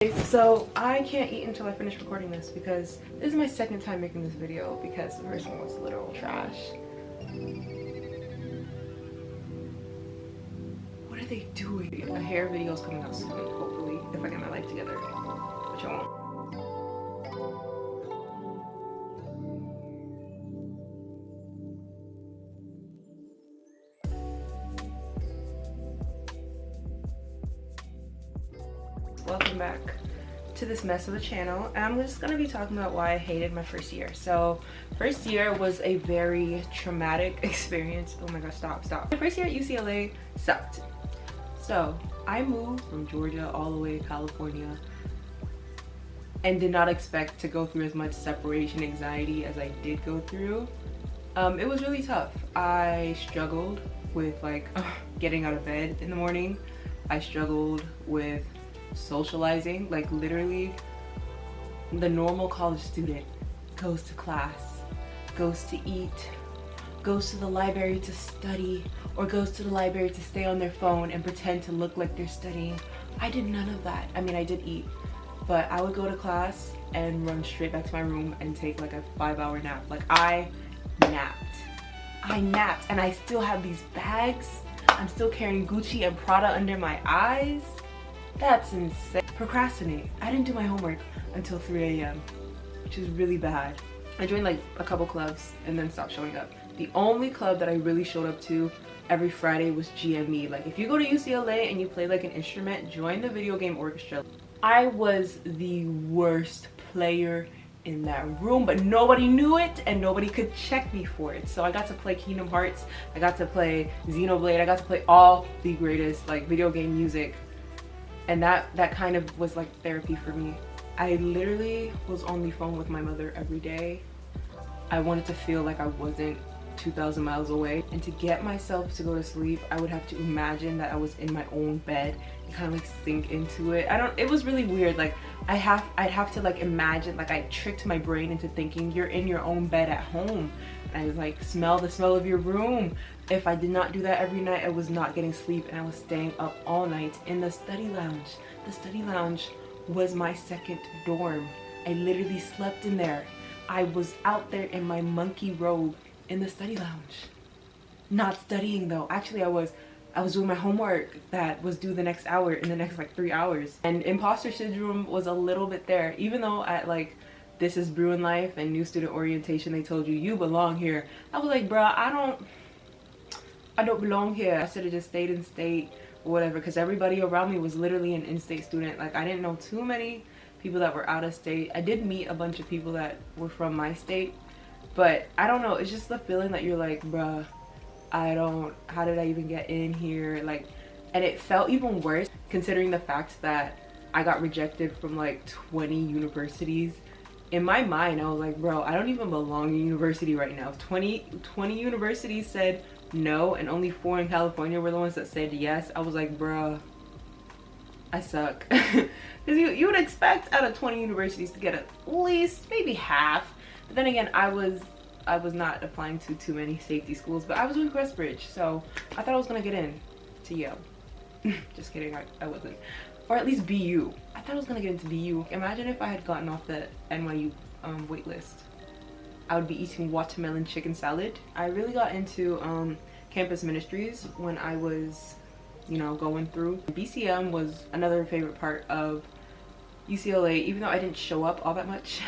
So I can't eat until I finish recording this because this is my second time making this video because the first one was literal trash. What are they doing? A hair video is coming out soon, hopefully, if I get my life together, which I won't. Welcome back to this mess of a channel. And I'm just gonna be talking about why I hated my first year. So first year was a very traumatic experience. Oh my gosh, stop. My first year at UCLA sucked. So I moved from Georgia all the way to California and did not expect to go through as much separation anxiety as I did go through. It was really tough. I struggled with getting out of bed in the morning. I struggled with socializing. Like literally the normal college student goes to class, goes to eat, goes to the library to study, or goes to the library to stay on their phone and pretend to look like they're studying. I did none of that. I mean, I did eat, but I would go to class and run straight back to my room and take like a 5-hour nap. Like I napped and I still have these bags. I'm still carrying Gucci and Prada under my eyes. That's insane. Procrastinate. I didn't do my homework until 3 a.m., which is really bad. I joined like a couple clubs and then stopped showing up. The only club that I really showed up to every Friday was GME. Like if you go to UCLA and you play like an instrument, join the video game orchestra. I was the worst player in that room, but nobody knew it and nobody could check me for it. So I got to play Kingdom Hearts, I got to play Xenoblade, I got to play all the greatest like video game music. And that kind of was like therapy for me. I literally was on the phone with my mother every day. I wanted to feel like I wasn't 2,000 miles away. And to get myself to go to sleep, I would have to imagine that I was in my own bed and kind of like sink into it. It was really weird. Like I'd have to like imagine, like I tricked my brain into thinking you're in your own bed at home. And I was like, smell the smell of your room. If I did not do that every night, I was not getting sleep and I was staying up all night in the study lounge. The study lounge was my second dorm. I literally slept in there. I was out there in my monkey robe in the study lounge. Not studying though. Actually, I was doing my homework that was due the next hour in the next like 3 hours. And imposter syndrome was a little bit there. Even though at like This Is Brewing Life and New Student Orientation, they told you belong here. I was like, bruh, I don't belong here. I should have just stayed in state or whatever, because everybody around me was literally an in-state student. Like I didn't know too many people that were out of state. I did meet a bunch of people that were from my state, but I don't know, it's just the feeling that you're like, bruh, how did I even get in here? Like, and it felt even worse considering the fact that I got rejected from like 20 universities. In my mind, I was like, bro, I don't even belong in university right now. 20 universities said no, and only 4 in California were the ones that said yes. I was like, bruh, I suck. Because you would expect out of 20 universities to get at least maybe half. But then again, I was not applying to too many safety schools, but I was with Westbridge, so I thought I was gonna get in to Yale. Just kidding, I wasn't. Or at least BU. I thought I was gonna get into BU. Imagine if I had gotten off the NYU waitlist. I would be eating watermelon chicken salad. I really got into campus ministries when I was, going through. BCM was another favorite part of UCLA, even though I didn't show up all that much.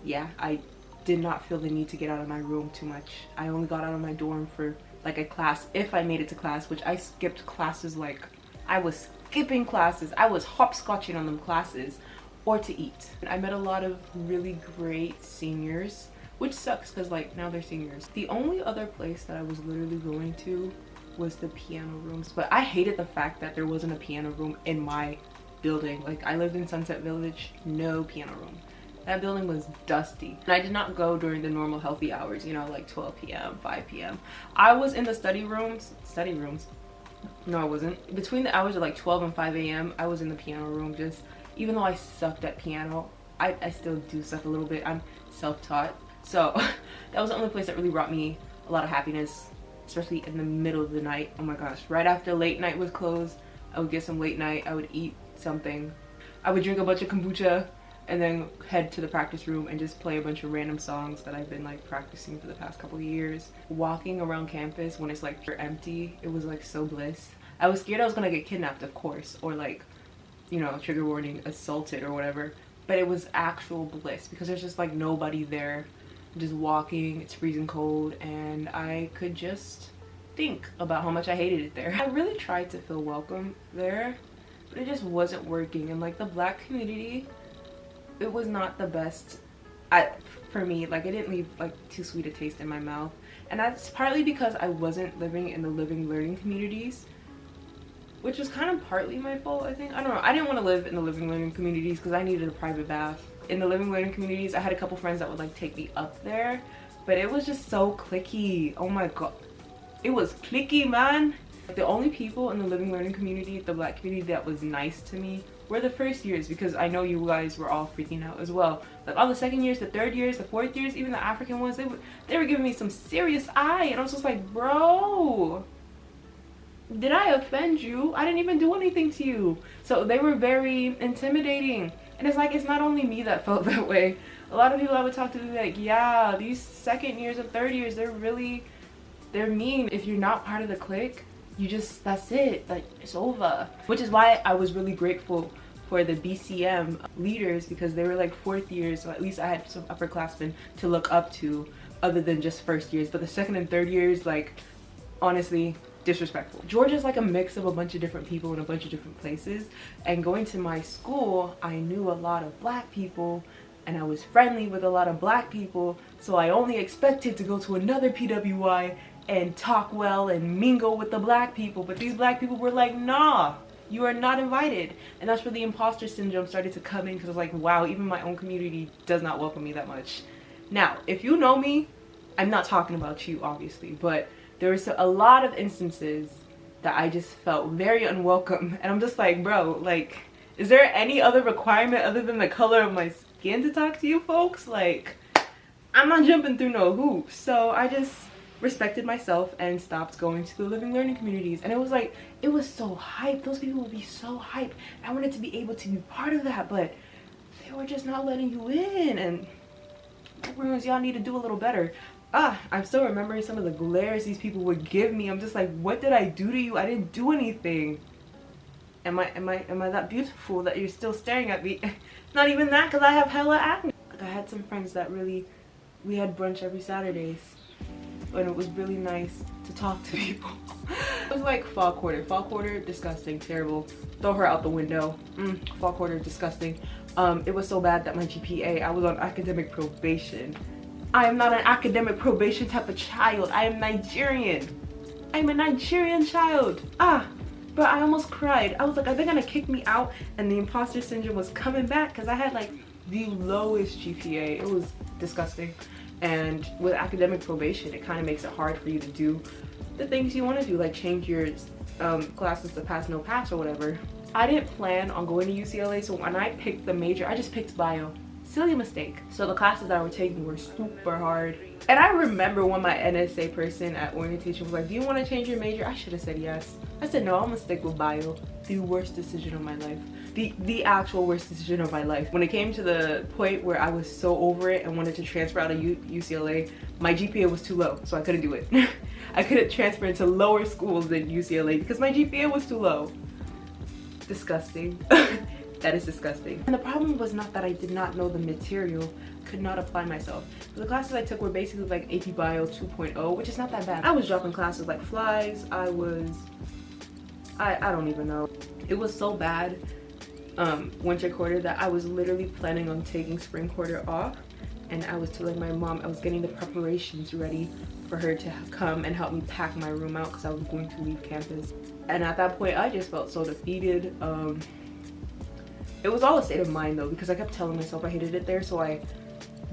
Yeah, I did not feel the need to get out of my room too much. I only got out of my dorm for like a class, if I made it to class, which I skipped classes. Like I was skipping classes. I was hopscotching on them classes, or to eat. I met a lot of really great seniors, which sucks because like now they're seniors. The only other place that I was literally going to was the piano rooms, but I hated the fact that there wasn't a piano room in my building. Like I lived in Sunset Village, no piano room. That building was dusty. And I did not go during the normal healthy hours, like 12 p.m., 5 p.m. I was in the study rooms. No, I wasn't. Between the hours of like 12 and 5 a.m., I was in the piano room. Just, even though I sucked at piano, I still do suck a little bit. I'm self-taught. So that was the only place that really brought me a lot of happiness, especially in the middle of the night. Oh my gosh. Right after late night was closed, I would get some late night. I would eat something. I would drink a bunch of kombucha and then head to the practice room and just play a bunch of random songs that I've been like practicing for the past couple of years. Walking around campus when it's like pure empty, it was like so bliss. I was scared I was gonna get kidnapped, of course, or like, you know, trigger warning, assaulted or whatever. But it was actual bliss because there's just like nobody there. I'm just walking, it's freezing cold, and I could just think about how much I hated it there. I really tried to feel welcome there, but it just wasn't working. And like the black community, it was not the best for me. Like it didn't leave like too sweet a taste in my mouth, and that's partly because I wasn't living in the living learning communities, which was kind of partly my fault, I think. I don't know, I didn't want to live in the living learning communities because I needed a private bath. In the living learning communities, I had a couple friends that would like take me up there, but it was just so cliquey. Oh my god, it was cliquey, man. The only people in the living learning community, the black community, that was nice to me were the first years, because I know you guys were all freaking out as well. Like all the second years, the third years, the fourth years, even the African ones, they were giving me some serious eye, and I was just like, bro, did I offend you? I didn't even do anything to you. So they were very intimidating. And it's like, it's not only me that felt that way. A lot of people I would talk to would be like, yeah, these second years and third years, they're mean. If you're not part of the clique, you just, that's it, like it's over. Which is why I was really grateful for the BCM leaders, because they were like fourth years, so at least I had some upperclassmen to look up to other than just first years. But the second and third years, like, honestly, disrespectful. Georgia's like a mix of a bunch of different people in a bunch of different places, and going to my school, I knew a lot of black people and I was friendly with a lot of black people, so I only expected to go to another PWI and talk well and mingle with the black people, but these black people were like, nah, you are not invited. And that's where the imposter syndrome started to come in, because I was like, wow, even my own community does not welcome me that much. Now, if you know me, I'm not talking about you, obviously, but there were a lot of instances that I just felt very unwelcome, and I'm just like, bro, like, is there any other requirement other than the color of my skin to talk to you folks? Like, I'm not jumping through no hoops. So I just respected myself and stopped going to the living learning communities. And it was like, it was so hype. Those people would be so hype. I wanted to be able to be part of that, but they were just not letting you in. And y'all need to do a little better. I'm still remembering some of the glares these people would give me. I'm just like, what did I do to you? I didn't do anything. Am I that beautiful that you're still staring at me? Not even that, because I have hella acne. Like, I had some friends that really, we had brunch every Saturdays, and it was really nice to talk to people. It was like fall quarter, disgusting, terrible. Throw her out the window. Fall quarter, disgusting. It was so bad that my GPA, I was on academic probation. I am not an academic probation type of child. I am Nigerian. I'm a Nigerian child. But I almost cried. I was like, are they gonna kick me out? And the imposter syndrome was coming back, because I had like the lowest GPA. It was disgusting. And with academic probation, it kind of makes it hard for you to do the things you want to do, like change your classes to pass, no pass or whatever. I didn't plan on going to UCLA, so when I picked the major, I just picked bio. Silly mistake. So the classes that I were taking were super hard. And I remember when my NSA person at orientation was like, do you want to change your major? I should have said yes. I said no, I'm gonna stick with bio. The worst decision of my life. The actual worst decision of my life. When it came to the point where I was so over it and wanted to transfer out of UCLA, my GPA was too low, so I couldn't do it. I couldn't transfer into lower schools than UCLA because my GPA was too low. Disgusting. That is disgusting. And the problem was not that I did not know the material, could not apply myself. The classes I took were basically like AP Bio 2.0, which is not that bad. I was dropping classes like flies. I don't even know. It was so bad winter quarter that I was literally planning on taking spring quarter off, and I was telling my mom I was getting the preparations ready for her to come and help me pack my room out because I was going to leave campus. And at that point I just felt so defeated. It was all a state of mind though, because I kept telling myself I hated it there, so I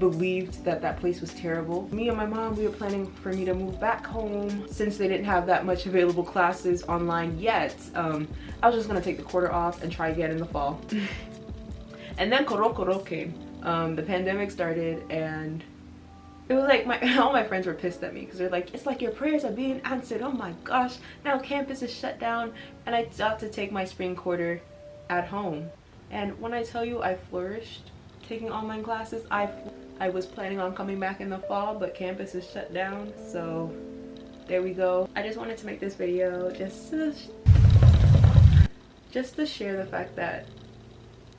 believed that that place was terrible. Me and my mom, we were planning for me to move back home since they didn't have that much available classes online yet. I was just gonna take the quarter off and try again in the fall. And then Koro came. The pandemic started, and it was like all my friends were pissed at me because they're like, it's like your prayers are being answered. Oh my gosh, now campus is shut down, and I got to take my spring quarter at home. And when I tell you I flourished taking online classes, I was planning on coming back in the fall, but campus is shut down, so there we go. I just wanted to make this video just to share the fact that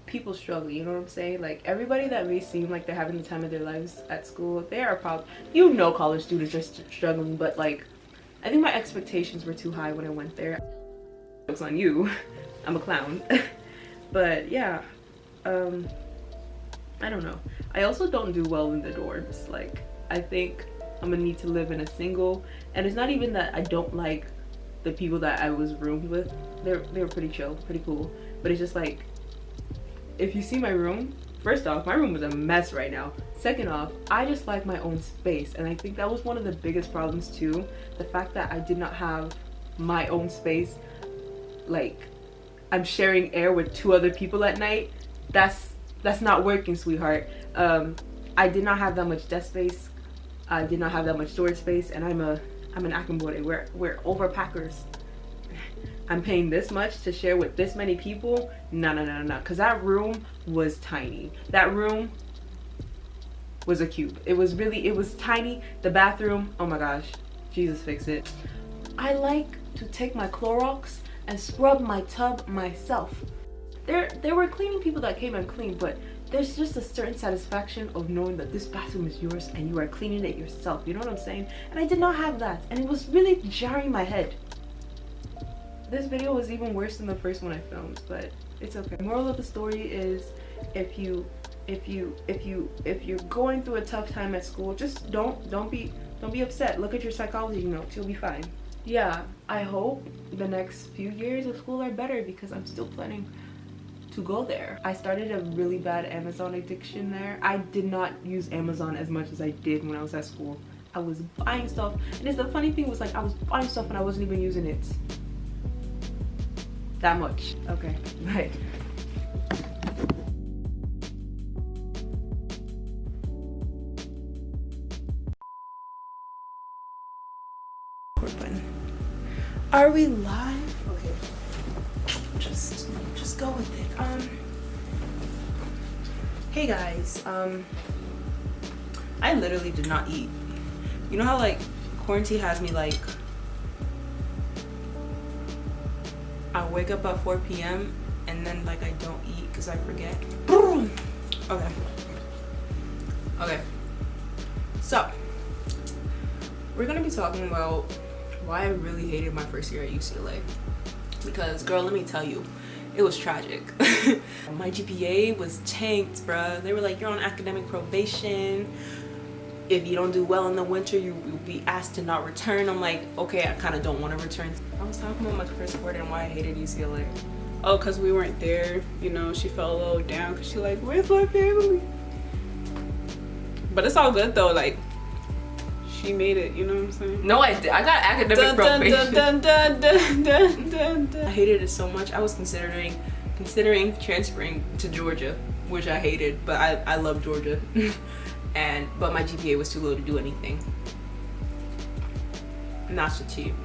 people struggle, you know what I'm saying? Like, everybody that may seem like they're having the time of their lives at school, they are probably, you know, college students are struggling, but like, I think my expectations were too high when I went there. It's on you. I'm a clown. But yeah, I don't know. I also don't do well in the dorms. Like, I think I'm gonna need to live in a single, and it's not even that I don't like the people that I was roomed with. They were pretty chill, pretty cool, but it's just like, if you see my room, first off, my room is a mess right now. Second off, I just like my own space, and I think that was one of the biggest problems too, the fact that I did not have my own space. Like, I'm sharing air with 2 other people at night. That's not working, sweetheart. I did not have that much desk space. I did not have that much storage space, and I'm an Akambore. We're overpackers. I'm paying this much to share with this many people? No, because that room was tiny. That room was a cube. It was tiny. The bathroom, oh my gosh, Jesus fix it. I like to take my Clorox and scrub my tub myself. There were cleaning people that came and cleaned, but there's just a certain satisfaction of knowing that this bathroom is yours and you are cleaning it yourself, you know what I'm saying? And I did not have that, and it was really jarring my head. This video was even worse than the first one I filmed, but it's okay. Moral of the story is, if you're going through a tough time at school, just don't be upset. Look at your psychology notes, you'll be fine. Yeah, I hope the next few years of school are better, because I'm still planning to go there. I started a really bad Amazon addiction there. I did not use Amazon as much as I did when I was at school. I was buying stuff, and the funny thing was, like, I was buying stuff and I wasn't even using it that much. Okay, right. Are we live? Okay, just go with it. Hey guys, I literally did not eat. You know how, like, quarantine has me, like, I wake up at 4 p.m. and then, like, I don't eat because I forget. Okay, so we're gonna be talking about why I really hated my first year at UCLA. Because, girl, let me tell you, it was tragic. My GPA was tanked, bruh. They were like, you're on academic probation. If you don't do well in the winter, you will be asked to not return. I'm like, okay, I kind of don't want to return. I was talking about my first quarter and why I hated UCLA. Oh, because we weren't there. You know, she felt a little down because she like, where's my family? But it's all good, though. Like, she made it, you know what I'm saying? No, I did. I got academic probation. I hated it so much. I was considering transferring to Georgia, which I hated, but I love Georgia. But my GPA was too low to do anything. Not so cheap.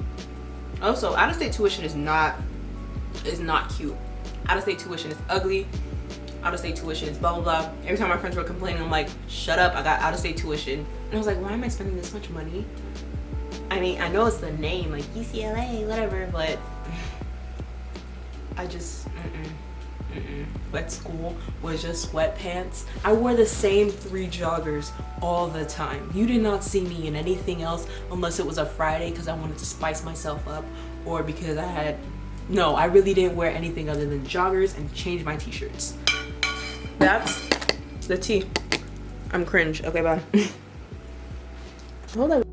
Also, out-of-state tuition is not cute. Out-of-state tuition is ugly. Out-of-state tuition is blah blah blah. Every time my friends were complaining, I'm like, shut up, I got out-of-state tuition. And I was like, why am I spending this much money? I mean, I know it's the name, like UCLA, whatever, but I just, Wet school was just sweatpants. I wore the same 3 joggers all the time. You did not see me in anything else unless it was a Friday because I wanted to spice myself up, or because no, I really didn't wear anything other than joggers and change my t-shirts. That's the tea. I'm cringe. Okay, bye. Hold on.